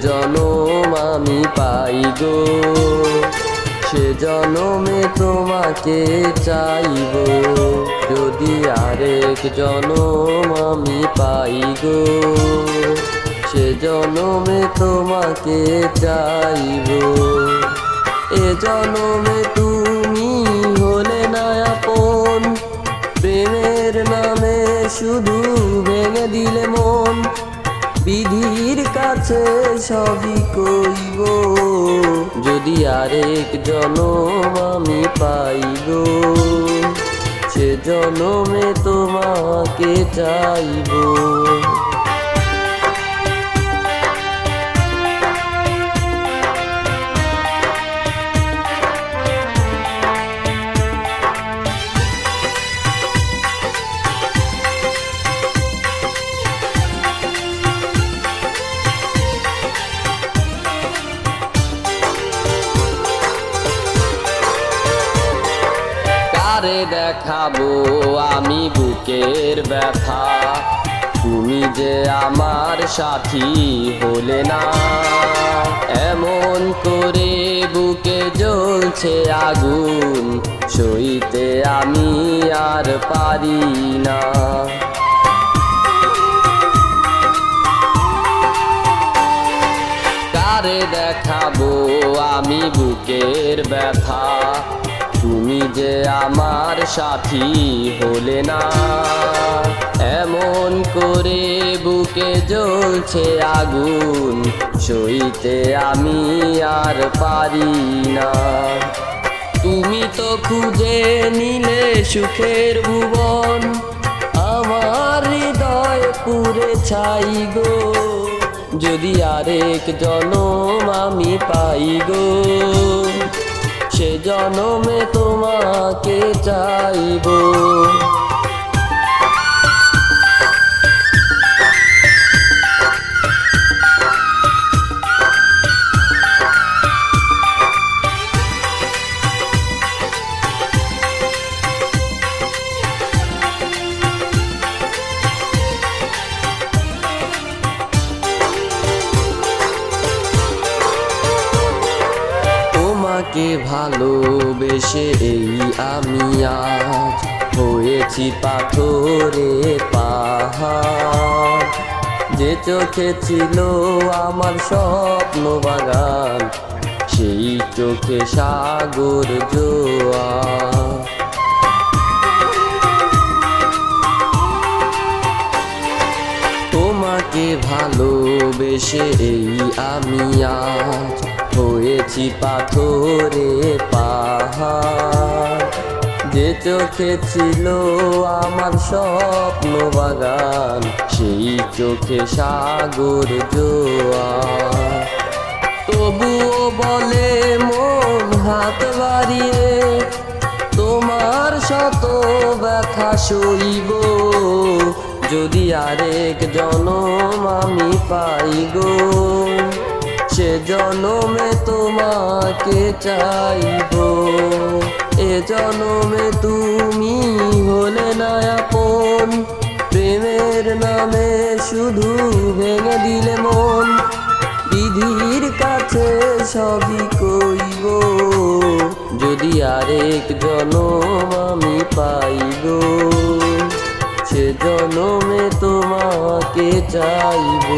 জনম আমি পাই গো, সে জনমে তোমাকে চাইব। যদি আরেক জনম আমি পাই গো, সে জনমে তোমাকে চাইব। এ জনমে তুমি হলে না আপন, প্রেমের নামে শুধু ভেঙে দিলে মন। বিধির কাছে সবই কইব, যদি আরেক জনম আমি পাইব, সে জনমে তোমাকে চাইব। কারে দেখাবো আমি বুকের ব্যথা, তুমি যে আমার সাথী হলে না। এমন করে বুকে জ্বলছে আগুন, সইতে আমি আর পারি না। কারে দেখাবো আমি বুকের ব্যথা, তুমি যে আমার সাথী হলে না। এমন করে বুকে জ্বলছে আগুন, সইতে আমি আর পারি না। তুমি তো খুঁজে নিলে সুখের ভুবন, আমার হৃদয় পুরে ছাই গো। যদি আরেক জনম আমি পাই গো, সে জনমে তোমাকে চাইব। তোমাকে ভালোবেসে এই আমি আজ হয়েছি পাথরে পাহাড়। যে চোখে ছিল আমার স্বপ্ন বাগান, সেই চোখে সাগর জোয়ার। তোমাকে ভালোবেসে এই আমি আজ হয়েছি পাথরে পাহাড়। যে চোখে ছিল আমার স্বপ্ন বাগান, সেই চোখে সাগর জোয়ার। তবুও বলে মন হাত বাড়িয়ে, তোমার শত ব্যথা সইব। যদি আরেক জনম আমি পাই গো, সে জনমে তোমাকে চাইব। এ জনমে তুমি হলে না আপন, প্রেমের নামে শুধু ভেঙে দিলে মন। বিধির কাছে সবই কইব, যদি আরেক জনম আমি পাইব, সে জনমে তোমাকে চাইব।